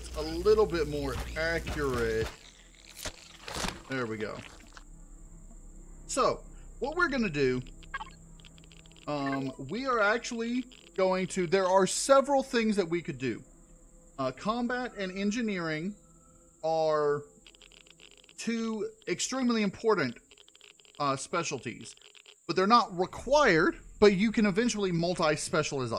it's a little bit more accurate. There we go. So, what we're going to do, we are actually going to, there are several things that we could do. Combat and engineering are two extremely important specialties, but they're not required, but you can eventually multi-specialize.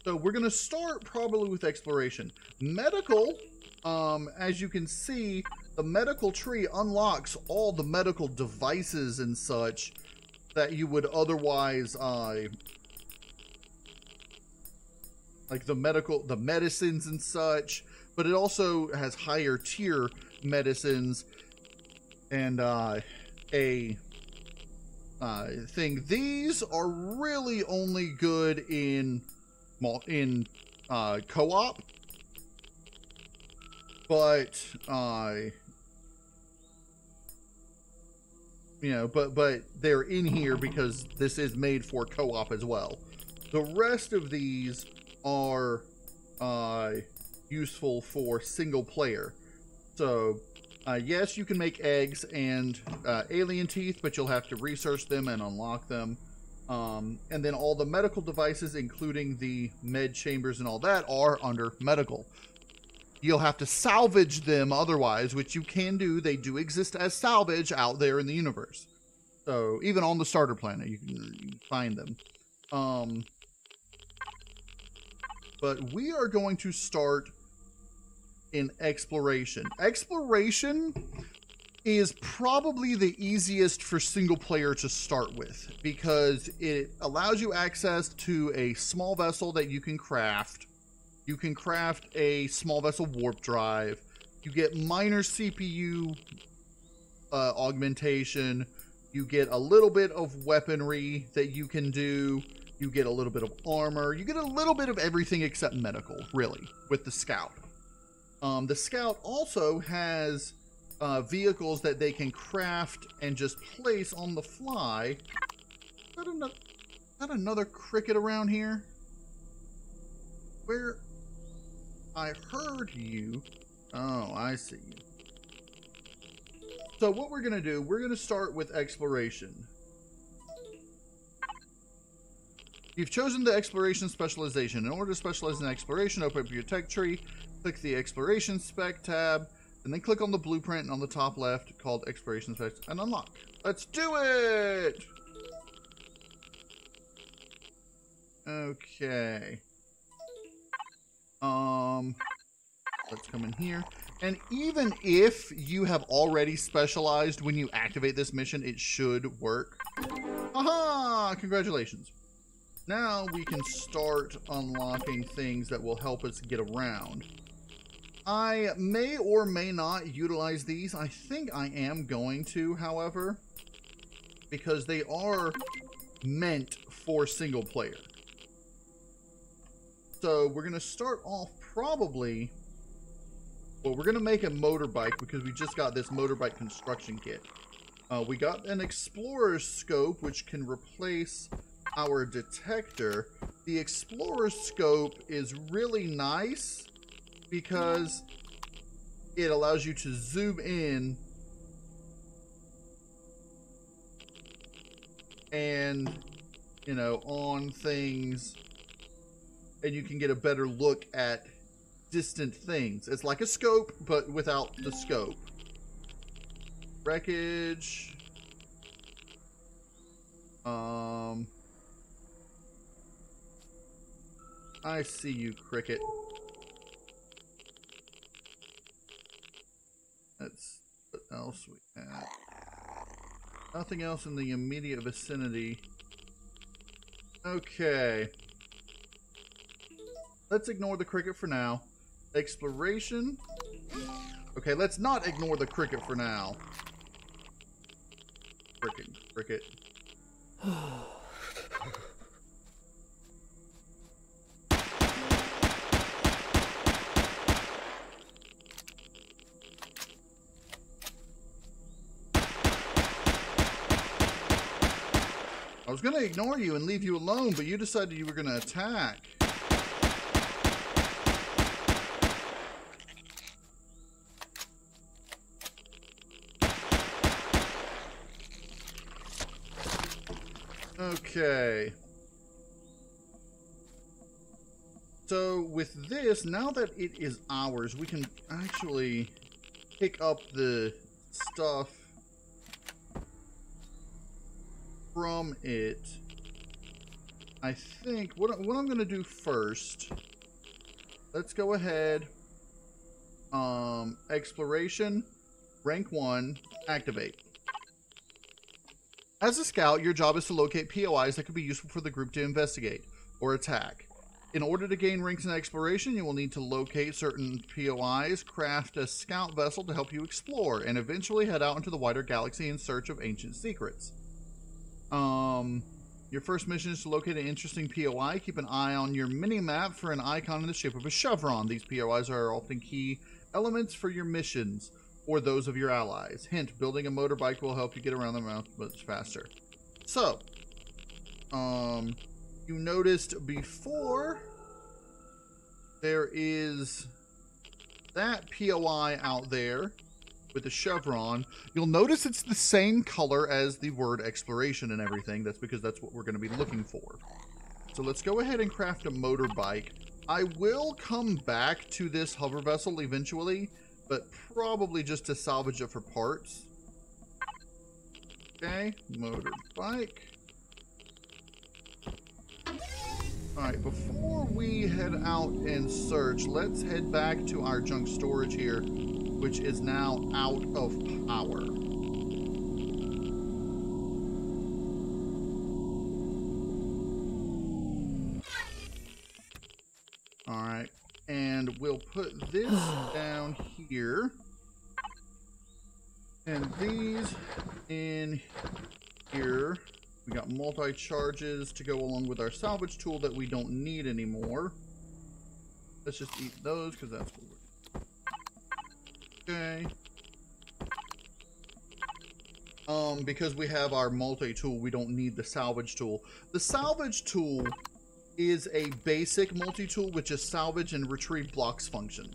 So we're going to start probably with exploration. Medical, as you can see, the medical tree unlocks all the medical devices and such that you would otherwise, like the medicines and such, but it also has higher tier medicines and thing. These are really only good in co-op, but you know, but they're in here because this is made for co-op as well. The rest of these are useful for single player. So yes, you can make eggs and alien teeth, but you'll have to research them and unlock them. And then all the medical devices, including the med chambers and all that, are under medical. You'll have to salvage them otherwise, which you can do. They do exist as salvage out there in the universe. So even on the starter planet, you can find them. But we are going to start in exploration. Exploration is probably the easiest for single player to start with because it allows you access to a small vessel that you can craft. You can craft a small vessel warp drive. You get minor CPU augmentation. You get a little bit of weaponry that you can do. You get a little bit of armor. You get a little bit of everything except medical, really, with the Scout. The Scout also has vehicles that they can craft and just place on the fly. Is that another cricket around here? Where? I heard you. Oh, I see you. So what we're going to do, we're going to start with exploration. You've chosen the exploration specialization. In order to specialize in exploration, open up your tech tree, click the exploration spec tab, and then click on the blueprint on the top left called exploration specs and unlock. Let's do it! Okay. Let's come in here. And even if you have already specialized when you activate this mission, it should work. Aha! Congratulations. Now we can start unlocking things that will help us get around. I may or may not utilize these. I think I am going to, however, because they are meant for single player. So we're going to start off probably, well, we're going to make a motorbike because we just got this motorbike construction kit. We got an explorer's scope, which can replace our detector. The explorer's scope is really nice because it allows you to zoom in and, you know, on things, and you can get a better look at distant things. It's like a scope, but without the scope. Wreckage. I see you, cricket. That's what else we have. Nothing else in the immediate vicinity. Okay. Let's ignore the cricket for now. Exploration. Okay, let's not ignore the cricket for now. Cricket. I was going to ignore you and leave you alone, but you decided you were going to attack. Okay. So with this, now that it is ours, we can actually pick up the stuff from it. I think what I'm going to do first, let's go ahead. Exploration, rank 1, activate. As a scout, your job is to locate POIs that could be useful for the group to investigate or attack. In order to gain ranks in exploration, you will need to locate certain POIs, craft a scout vessel to help you explore, and eventually head out into the wider galaxy in search of ancient secrets. Your first mission is to locate an interesting POI. Keep an eye on your mini-map for an icon in the shape of a chevron. These POIs are often key elements for your missions or those of your allies. Hint, building a motorbike will help you get around the map much faster. So, you noticed before there is that POI out there with the chevron. You'll notice it's the same color as the word exploration and everything. That's because that's what we're going to be looking for. So let's go ahead and craft a motorbike. I will come back to this hover vessel eventually, but probably just to salvage it for parts. Okay, motorbike. Alright, before we head out and search, let's head back to our junk storage here, which is now out of power. Alright, and we'll put this down here. And these in here. We got multi-charges to go along with our salvage tool that we don't need anymore. Let's just eat those because that's what we're... Okay. Because we have our multi-tool, we don't need the salvage tool. The salvage tool is a basic multi-tool which is salvage and retrieve blocks function.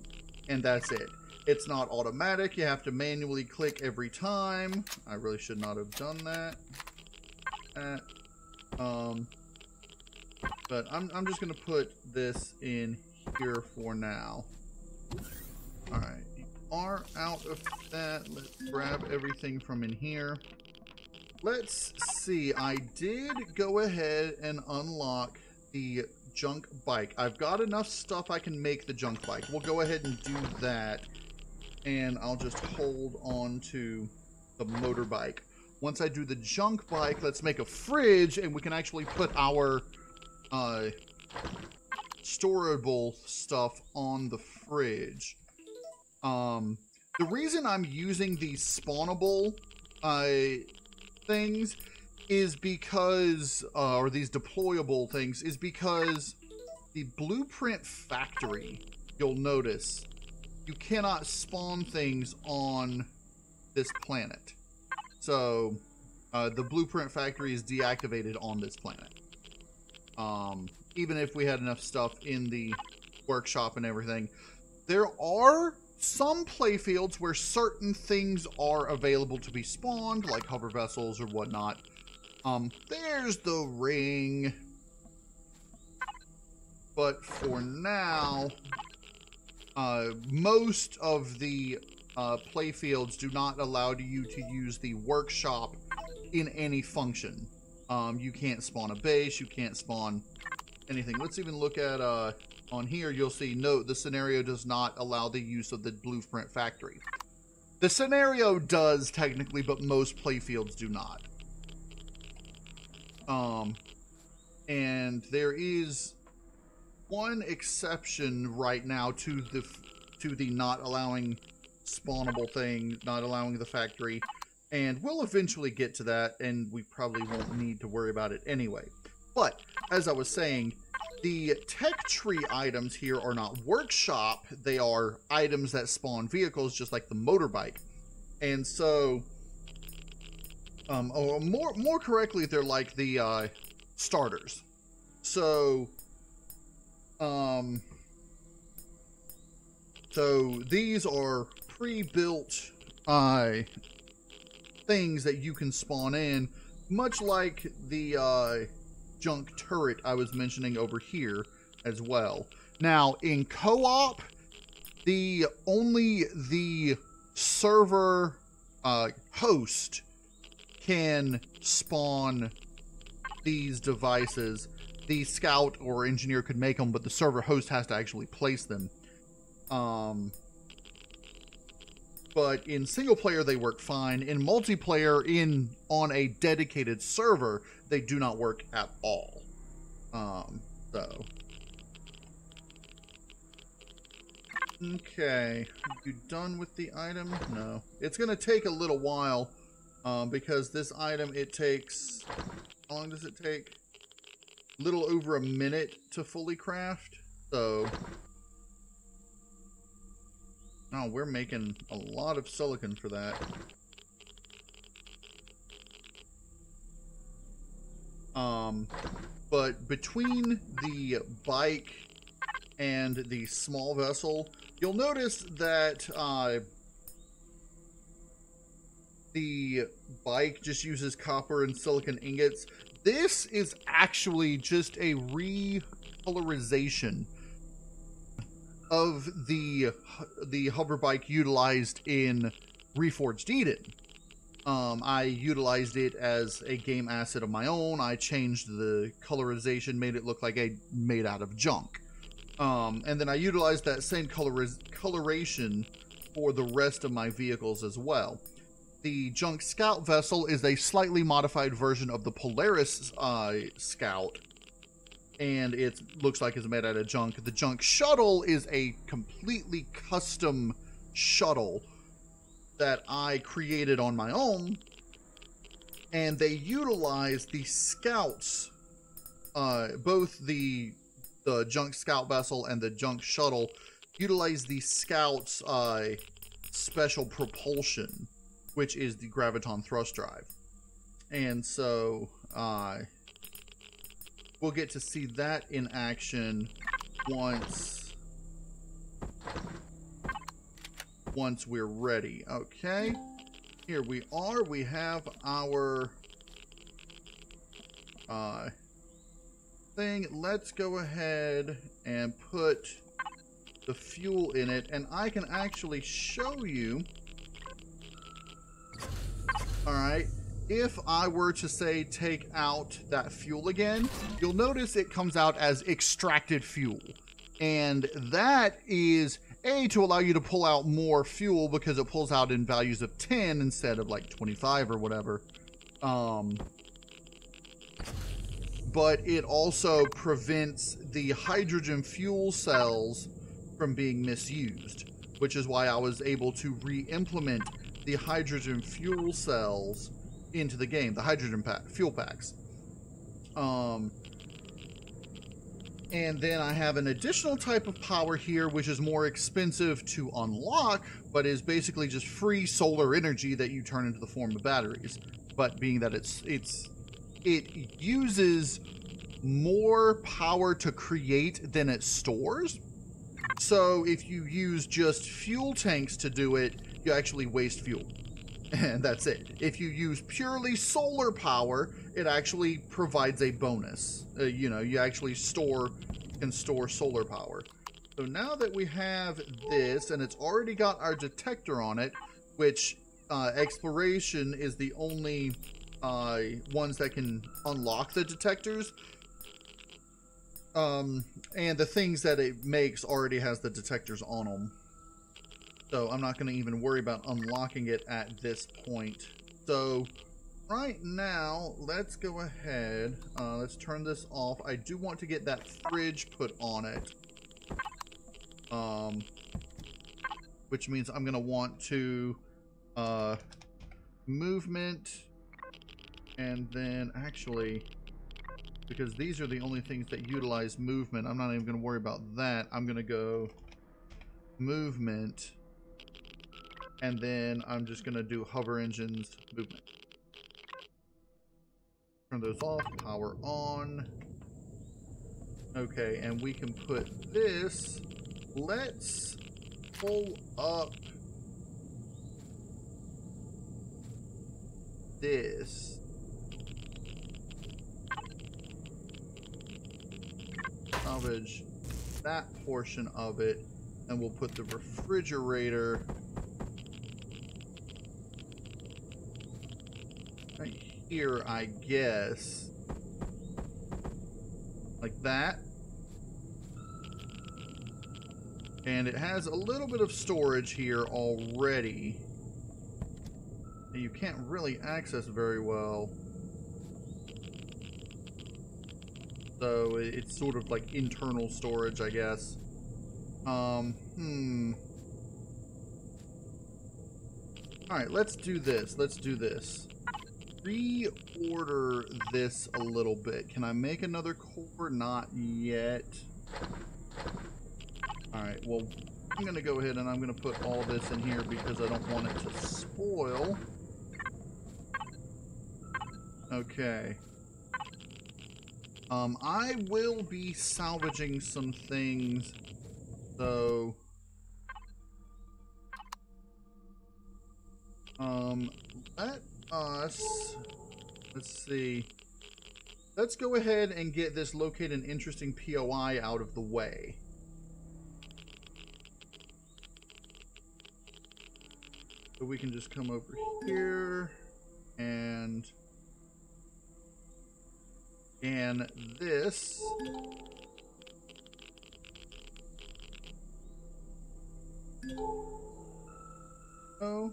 And that's it. It's not automatic. You have to manually click every time. I really should not have done that. But I'm just gonna put this in here for now. Alright, you are out of that. Let's grab everything from in here. Let's see, I did go ahead and unlock the junk bike. I've got enough stuff I can make the junk bike. We'll go ahead and do that, and I'll just hold on to the motorbike. Once I do the junk bike, let's make a fridge, and we can actually put our storable stuff on the fridge. The reason I'm using these spawnable things is because, or these deployable things, is because the blueprint factory, you'll notice, you cannot spawn things on this planet. So, the blueprint factory is deactivated on this planet. Even if we had enough stuff in the workshop and everything. There are some playfields where certain things are available to be spawned, like hover vessels or whatnot. There's the ring. But for now, most of the playfields do not allow you to use the workshop in any function. You can't spawn a base, you can't spawn anything. Let's even look at on here. You'll see, no, the scenario does not allow the use of the blueprint factory. The scenario does technically, but most playfields do not. And there is one exception right now to the not allowing spawnable thing, not allowing the factory, and we'll eventually get to that, and we probably won't need to worry about it anyway. But as I was saying, the tech tree items here are not workshop, they are items that spawn vehicles, just like the motorbike. And so or more correctly, they're like the starters. So so these are pre-built things that you can spawn in much like the junk turret I was mentioning over here as well. Now, in co-op, only the server host can spawn these devices. The scout or engineer could make them, but the server host has to actually place them. But in single player, they work fine. In multiplayer, on a dedicated server, they do not work at all. So. Okay. You done with the item? No. It's going to take a little while, because this item, it takes... How long does it take? A little over a minute to fully craft. So... Oh, we're making a lot of silicon for that. But between the bike and the small vessel, you'll notice that the bike just uses copper and silicon ingots. This is actually just a recolorization of the hover bike utilized in Reforged Eden. I utilized it as a game asset of my own. I changed the colorization, made it look like made out of junk. And then I utilized that same coloration for the rest of my vehicles as well. The Junk Scout vessel is a slightly modified version of the Polaris Scout, and it looks like it's made out of junk. The Junk Shuttle is a completely custom shuttle that I created on my own, and they utilize the Scouts, both the Junk Scout vessel and the Junk Shuttle utilize the Scouts special propulsion, which is the Graviton Thrust Drive. And so we'll get to see that in action once we're ready. Okay, here we are. We have our thing. Let's go ahead and put the fuel in it, and I can actually show you. All right, if I were to say take out that fuel again, you'll notice it comes out as extracted fuel, and that is to allow you to pull out more fuel because it pulls out in values of 10 instead of like 25 or whatever. But it also prevents the hydrogen fuel cells from being misused, which is why I was able to re-implement the hydrogen fuel cells into the game, the hydrogen fuel packs. And then I have an additional type of power here, which is more expensive to unlock, but is basically just free solar energy that you turn into the form of batteries. But being that it uses more power to create than it stores. So if you use just fuel tanks to do it, you actually waste fuel. And that's it. If you use purely solar power, it actually provides a bonus. You know, you actually can store solar power. So now that we have this, and it's already got our detector on it, which exploration is the only ones that can unlock the detectors. And the things that it makes already has the detectors on them. So I'm not going to even worry about unlocking it at this point. So right now, let's go ahead. Let's turn this off. I do want to get that fridge put on it. Which means I'm going to want to movement. And then actually, because these are the only things that utilize movement, I'm not even going to worry about that. I'm going to go movement. And then I'm just going to do hover engines movement. Turn those off, power on. Okay, and we can put this. Let's pull up this. salvage that portion of it, and we'll put the refrigerator right here, I guess. Like that. And it has a little bit of storage here already that you can't really access very well. So it's sort of like internal storage, I guess. Alright, let's do this. Let's do this. Reorder this a little bit. Can I make another core? Not yet. Alright, well, I'm going to go ahead and I'm going to put all this in here because I don't want it to spoil. Okay. I will be salvaging some things, so... let us... Let's see. Let's go ahead and get this locate an interesting POI out of the way. So we can just come over here and this. Oh.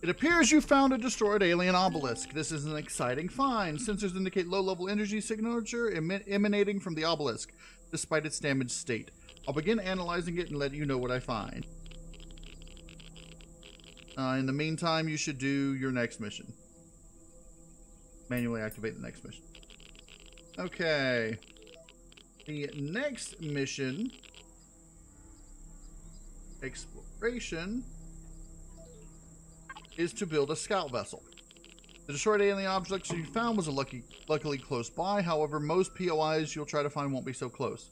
It appears you found a destroyed alien obelisk. This is an exciting find. Sensors indicate low-level energy signature emanating from the obelisk, despite its damaged state. I'll begin analyzing it and let you know what I find. In the meantime, you should do your next mission. Manually activate the next mission. Okay. The next mission, exploration, is to build a scout vessel. The destroyed alien object you found was luckily close by. However, most POIs you'll try to find won't be so close.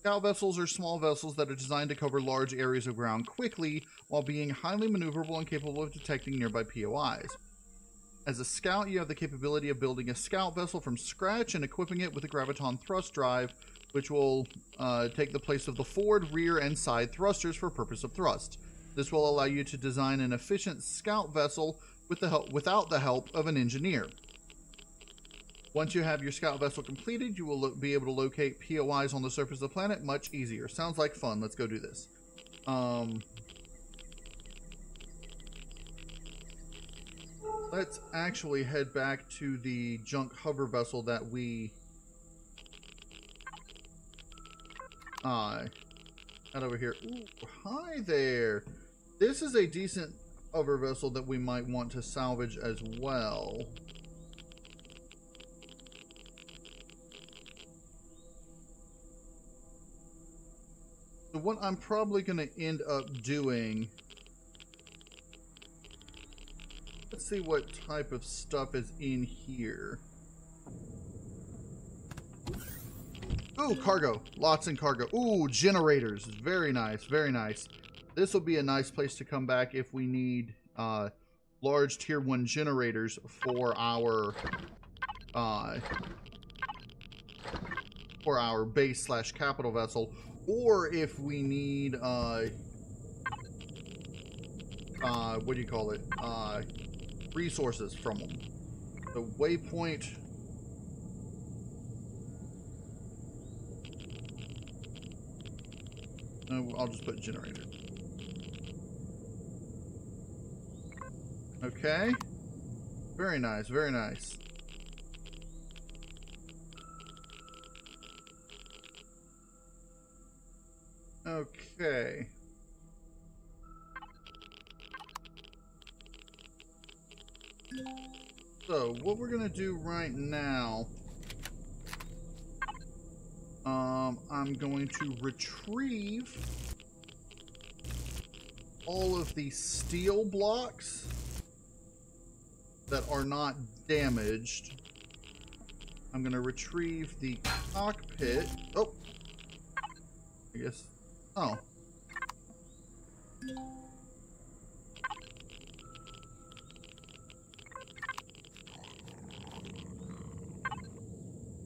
Scout vessels are small vessels that are designed to cover large areas of ground quickly while being highly maneuverable and capable of detecting nearby POIs. As a scout, you have the capability of building a scout vessel from scratch and equipping it with a graviton thrust drive, which will take the place of the forward, rear, and side thrusters for purpose of thrust. This will allow you to design an efficient scout vessel without the help of an engineer. Once you have your scout vessel completed, you will be able to locate POIs on the surface of the planet much easier. Sounds like fun. Let's go do this. Let's actually head back to the junk hover vessel that we got over here. Ooh, hi there. This is a decent hover vessel that we might want to salvage as well. So what I'm probably going to end up doing... Let's see what type of stuff is in here. Ooh, cargo. Lots in cargo. Ooh, generators. Very nice. Very nice. This will be a nice place to come back if we need large tier 1 generators for our base / capital vessel, or if we need what do you call it? Resources from them. The waypoint. I'll just put generator. Okay. Very nice, very nice. Okay. So, what we're gonna do right now, I'm going to retrieve all of the steel blocks that are not damaged. I'm gonna retrieve the cockpit. Oh, I guess. Oh.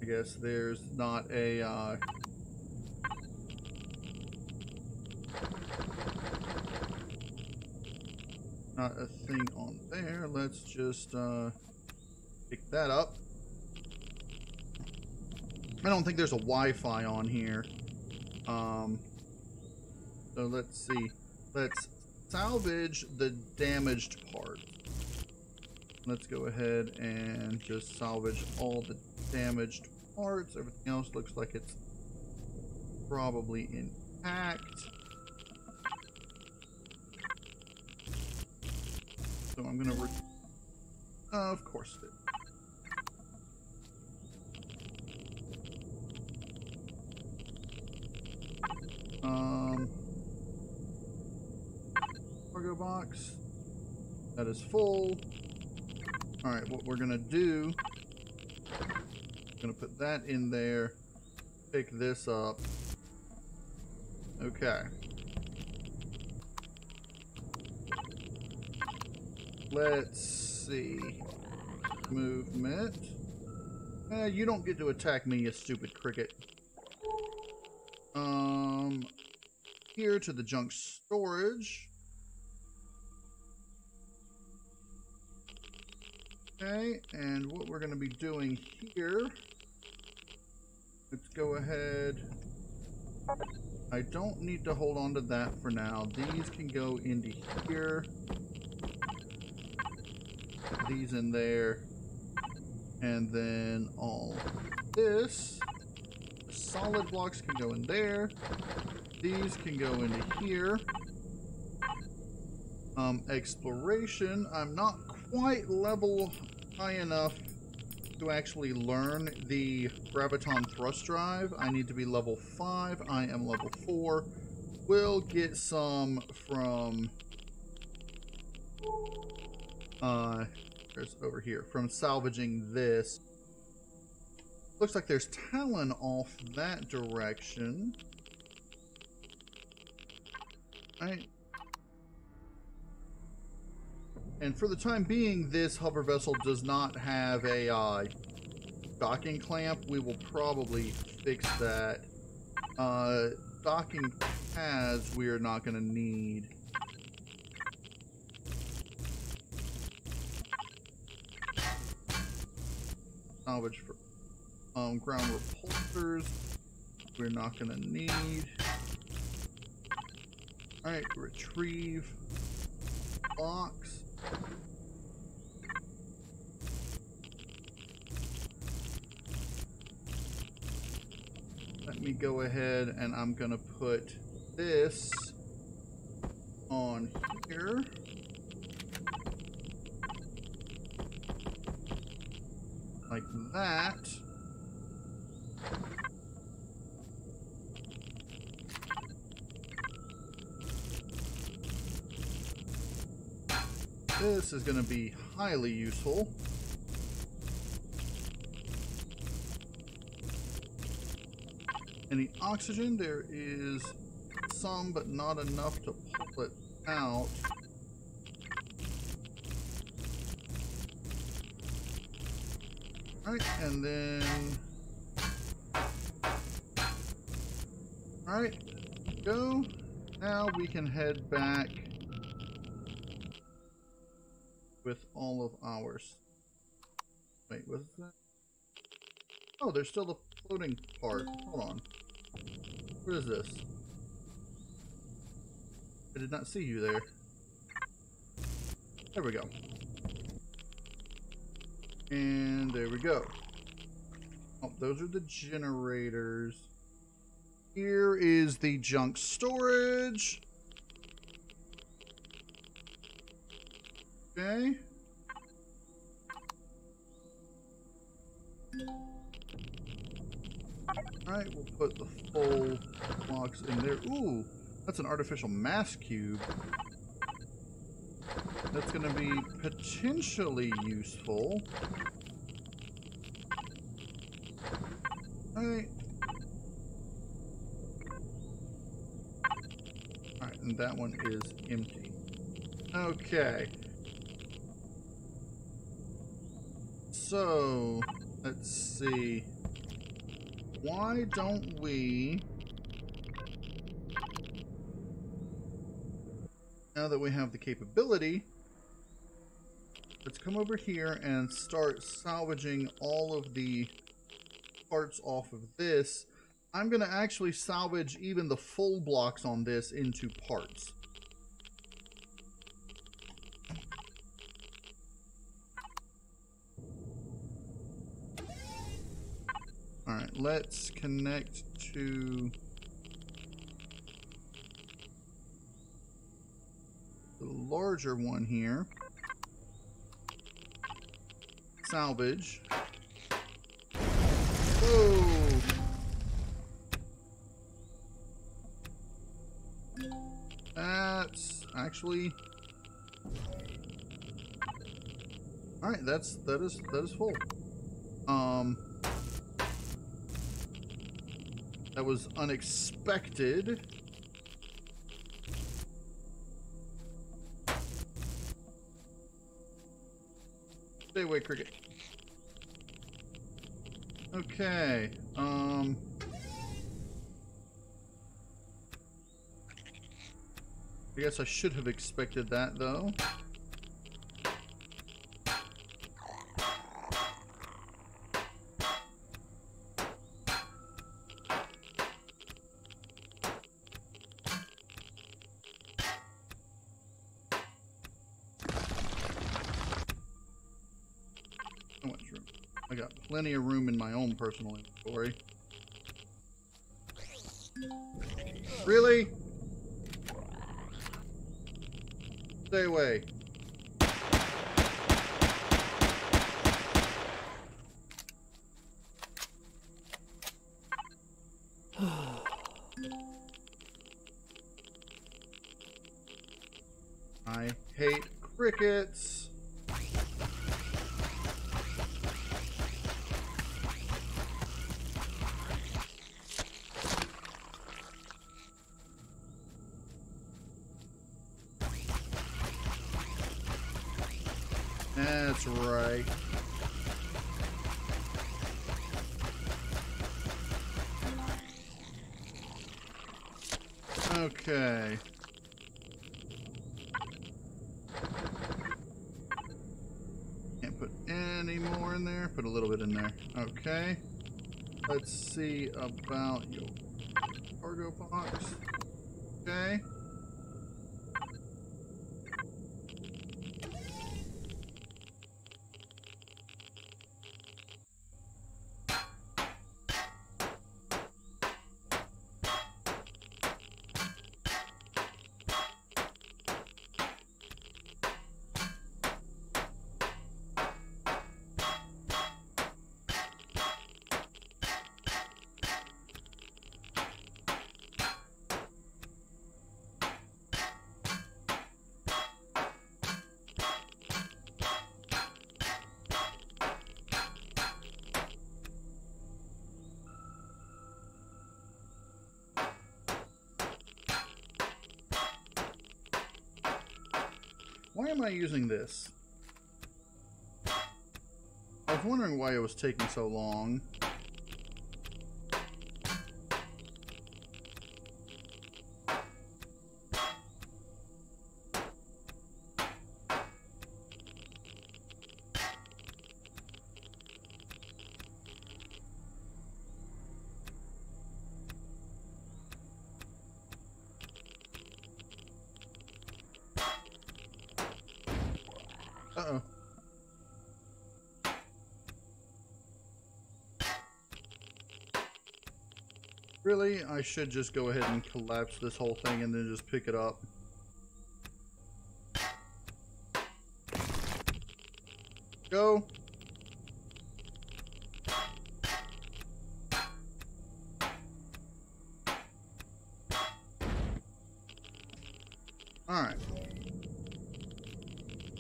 I guess there's not a thing on there. Let's just pick that up. I don't think there's a Wi-Fi on here. So let's see. Let's salvage the damaged part. Let's go ahead and just salvage all the damaged parts. Everything else looks like it's probably intact. So I'm gonna of course it is. Cargo box. That is full. Alright, what we're gonna do, gonna put that in there, pick this up. Okay. Let's see. Movement. You don't get to attack me, you stupid cricket. Here to the junk storage. Okay, and what we're going to be doing here, let's go ahead. I don't need to hold on to that for now. These can go into here. These in there. And then all this. The solid blocks can go in there. These can go into here. Exploration. I'm not quite level high enough to actually learn the graviton thrust drive. I need to be level 5. I am level 4. We'll get some from there's over here from salvaging this. Looks like there's Talon off that direction. Alright. And for the time being, this hover vessel does not have a docking clamp. We will probably fix that. Docking pads we are not going to need. Salvage for ground repulsors we're not going to need. Alright, retrieve box. Let me go ahead and I'm gonna put this on here. Like that. This is going to be highly useful. Any oxygen? There is some, but not enough to pull it out. Alright, and then... Alright, go. Now we can head back with all of ours. Wait, what's that? Oh, there's still the floating part. Hold on. What is this? I did not see you there. There we go. And there we go. Oh, those are the generators. Here is the junk storage. Okay. Alright, we'll put the full box in there. Ooh, that's an artificial mass cube. That's going to be potentially useful. Alright. Alright, and that one is empty. Okay. So, let's see. why don't we, now that we have the capability, let's come over here and start salvaging all of the parts off of this. I'm going to actually salvage even the full blocks on this into parts. Alright, let's connect to the larger one here. Salvage. Whoa! That's actually... Alright, that is full. That was unexpected. Stay away, cricket. Okay. I guess I should have expected that, though. So much room. I got plenty of room in my own personal inventory. Really? Stay away. I hate crickets. That's right. Okay. Can't put any more in there. Put a little bit in there. Okay. Let's see about your cargo box. Okay. Why am I using this? I was wondering why it was taking so long. Uh-oh. Really? I should just go ahead and collapse this whole thing and then just pick it up. Go. Alright.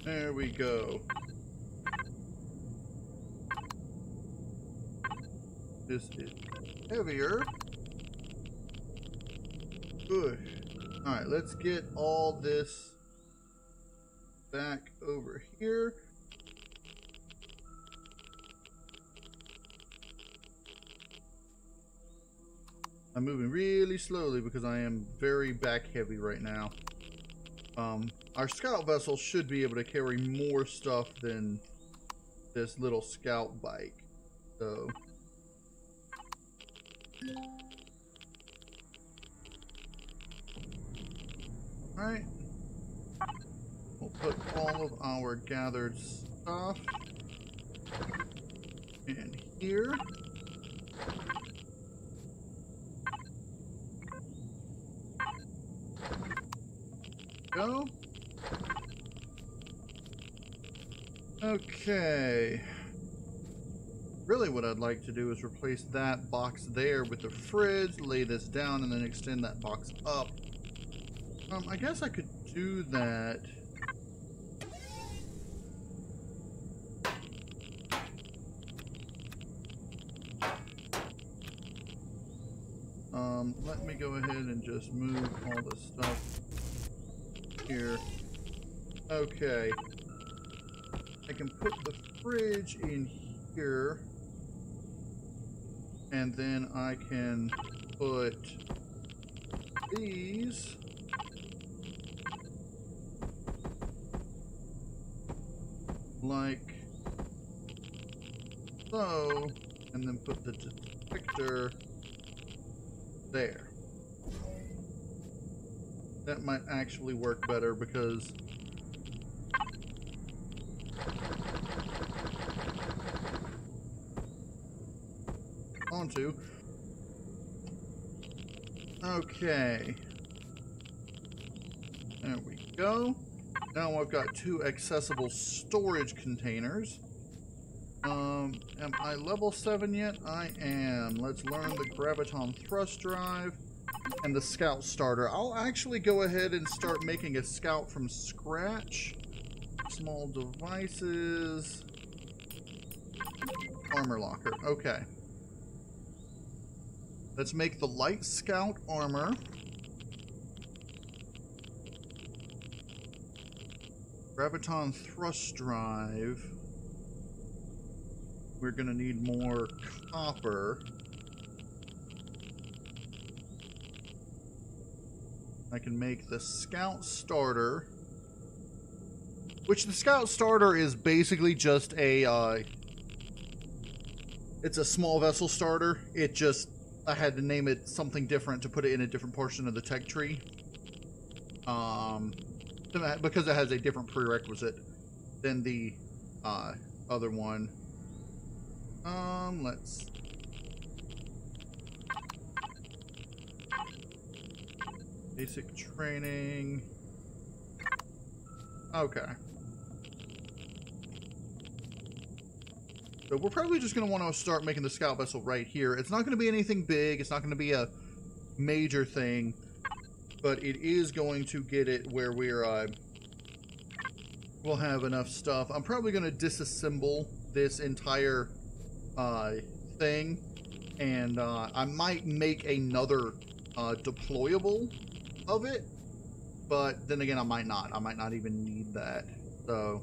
There we go. This is heavier. Good. Alright, let's get all this back over here. I'm moving really slowly because I am very back heavy right now. Our scout vessel should be able to carry more stuff than this little scout bike. So alright. We'll put all of our gathered stuff in here. Go. Okay. Really what I'd like to do is replace that box there with the fridge, lay this down, and then extend that box up. I guess I could do that. Let me go ahead and just move all the stuff here. Okay. I can put the fridge in here, and then I can put these like so, and then put the detector there. That might actually work better because onto. Okay. There we go. Now I've got 2 accessible storage containers. Am I level 7 yet? I am. Let's learn the graviton thrust drive and the scout starter. I'll actually go ahead and start making a scout from scratch. Small devices. Armor locker. Okay. Let's make the light scout armor. Graviton thrust drive. We're gonna need more copper. I can make the scout starter, which the scout starter is basically just a it's a small vessel starter. It just, I had to name it something different to put it in a different portion of the tech tree, because it has a different prerequisite than the other one. Let's basic training. Okay. So we're probably just going to want to start making the scout vessel right here. It's not going to be anything big. It's not going to be a major thing, but it is going to get it where we're we'll have enough stuff. I'm probably going to disassemble this entire thing, and I might make another deployable of it, but then again I might not even need that. So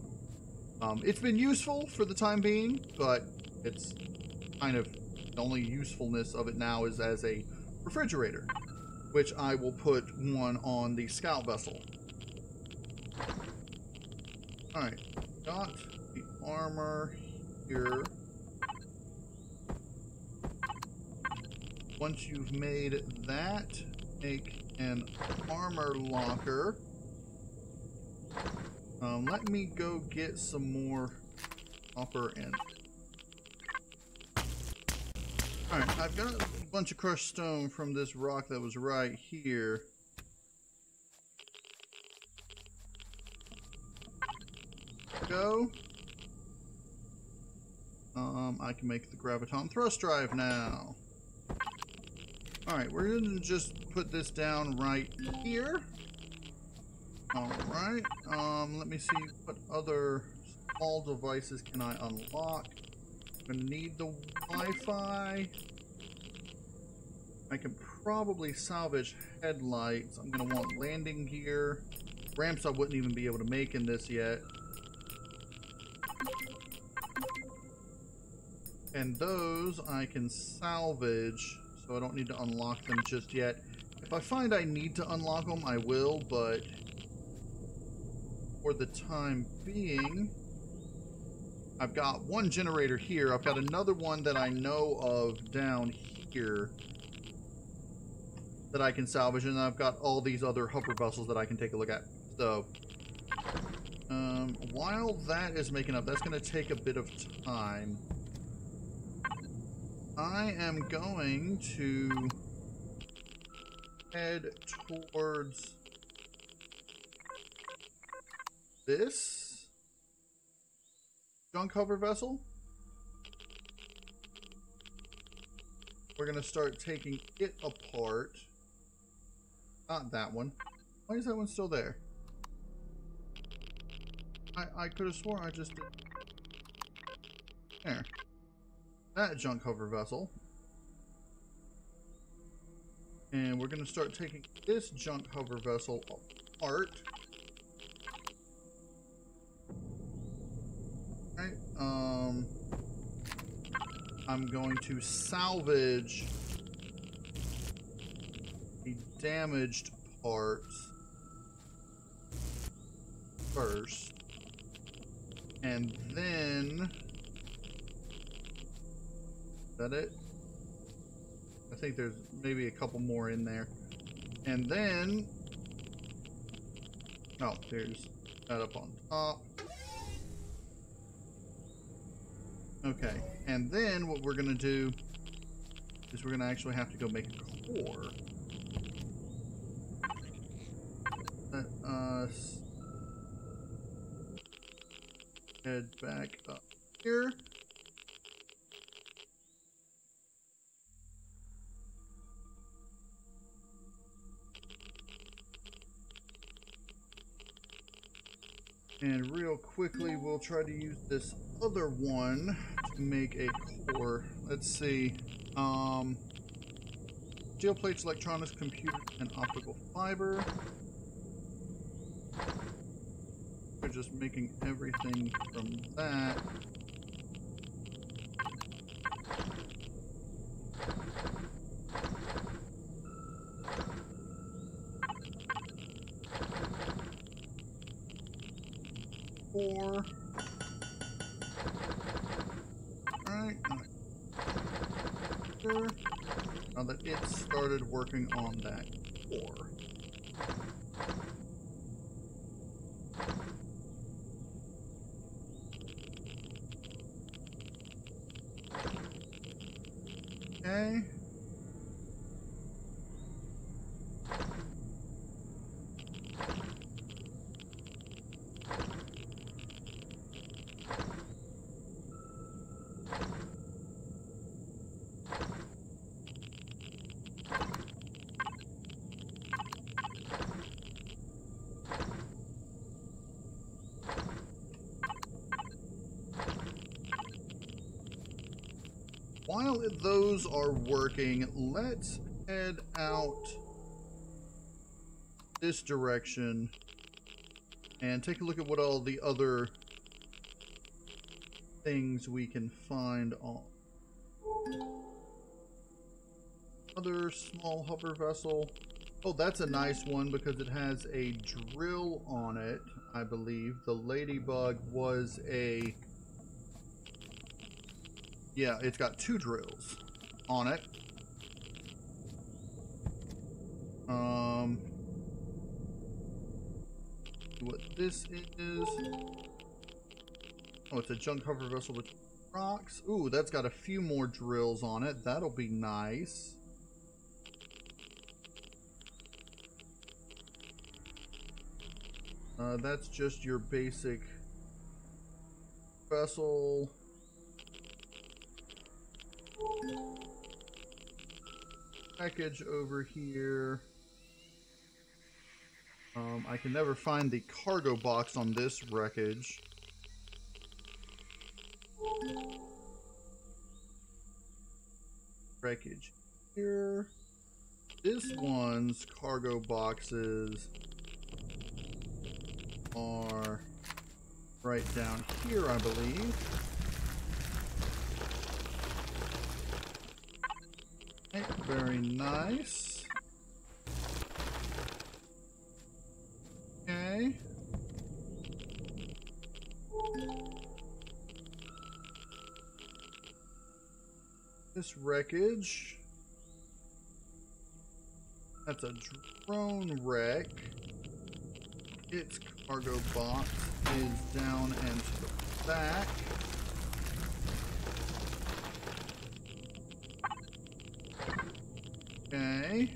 it's been useful for the time being, but it's kind of the only usefulness of it now is as a refrigerator, which I will put one on the scout vessel. Alright, got the armor here. Once you've made that, make an armor locker. Let me go get some more copper and... Alright, I've got a bunch of crushed stone from this rock that was right here. Go. I can make the graviton thrust drive now. Alright, we're gonna just put this down right here. Alright, let me see what other small devices can I unlock. I'm gonna need the Wi-Fi. I can probably salvage headlights. I'm gonna want landing gear. Ramps I wouldn't even be able to make in this yet. And those I can salvage. so I don't need to unlock them just yet. If I find I need to unlock them, I will, but for the time being, I've got one generator here. I've got another one that I know of down here that I can salvage, and I've got all these other hover vessels that I can take a look at. So, while that is making up, that's going to take a bit of time. I am going to head towards this junk hover vessel. We're going to start taking it apart. Not that one. Why is that one still there? I could have sworn I just did. There. That junk hover vessel. And we're going to start taking this junk hover vessel apart. Alright, I'm going to salvage the damaged parts first. And then... Is that it? I think there's maybe a couple more in there. And then... Oh, there's that up on top. Okay, and then what we're going to do is we're going to actually have to go make a core. Let us head back up here. And real quickly, we'll try to use this other one to make a core. Let's see. Steel plates, electronics, computers, and optical fiber. We're just making everything from that. Alright. Now that it started working on that core. Okay. While those are working, let's head out this direction and take a look at what all the other things we can find on. Other small hover vessel. Oh, that's a nice one because it has a drill on it, I believe. The Ladybug was a... Yeah, it's got 2 drills on it. What this is... Oh, it's a junk hover vessel with rocks. Ooh, that's got a few more drills on it. That'll be nice. That's just your basic vessel. Package over here. I can never find the cargo box on this wreckage. Wreckage here. This one's cargo boxes are right down here, I believe. Okay, very nice. Okay. This wreckage. That's a drone wreck. Its cargo box is down and to the back. Okay.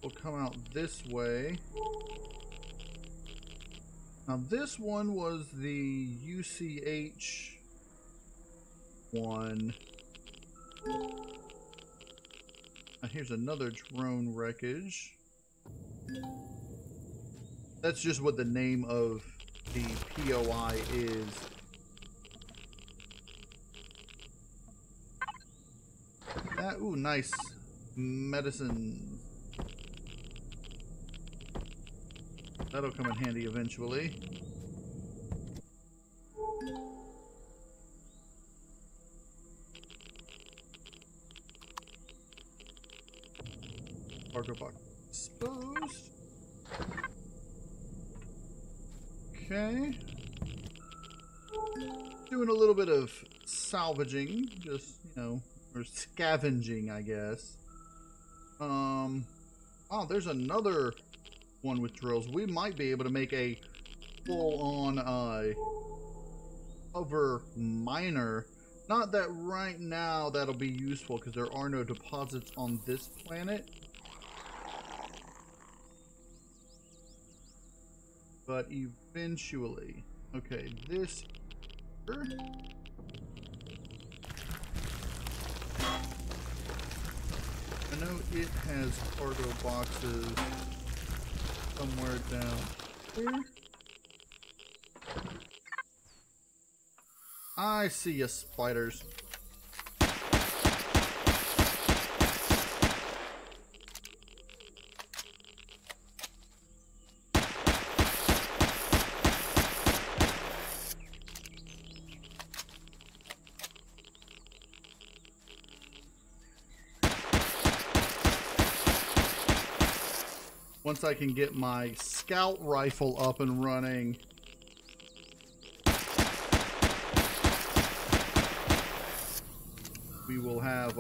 We'll come out this way. Now this one was the UCH one. Now here's another drone wreckage. That's just what the name of the POI is. Ooh, nice medicine. That'll come in handy eventually. Cargo box exposed. Okay. Doing a little bit of salvaging, just, you know, or scavenging, I guess. Oh, there's another one with drills. We might be able to make a full-on hover miner. Not that right now that'll be useful because there are no deposits on this planet. But eventually. Okay, this here. I know it has cargo boxes somewhere down here. I see you, spiders. Once I can get my scout rifle up and running, we will have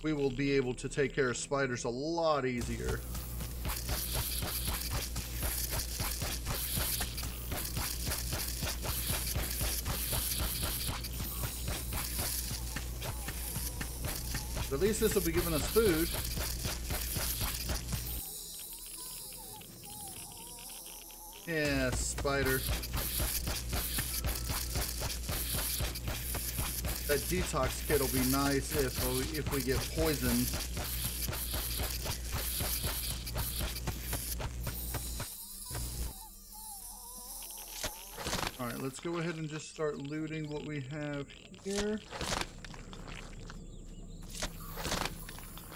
we will be able to take care of spiders a lot easier. At least this will be giving us food. Yeah, spider. That detox kit will be nice if we get poisoned. Alright, let's go ahead and just start looting what we have here.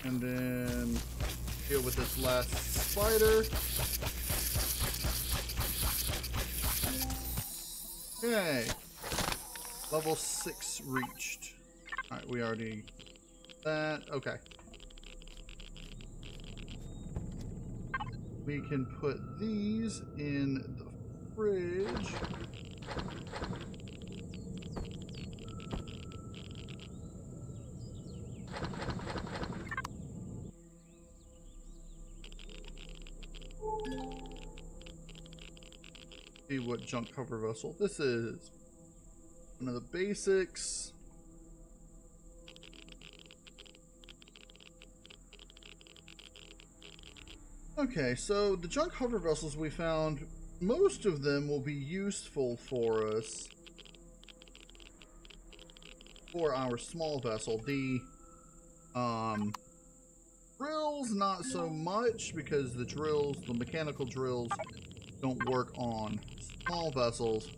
And then deal with this last spider. Okay. Level 6 reached. Alright, we already that. Okay. We can put these in the fridge. See what junk cover vessel this is. One of the basics. Okay, so the junk hover vessels we found, most of them will be useful for us for our small vessel. The drills, not so much, because the drills, the mechanical drills, don't work on small vessels.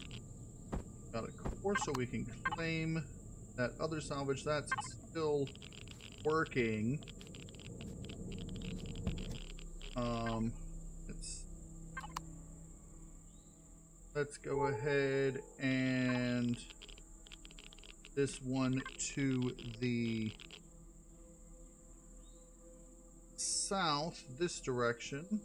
got a core so we can claim that other salvage. That's still working. Let's go ahead and this one to the south, this direction.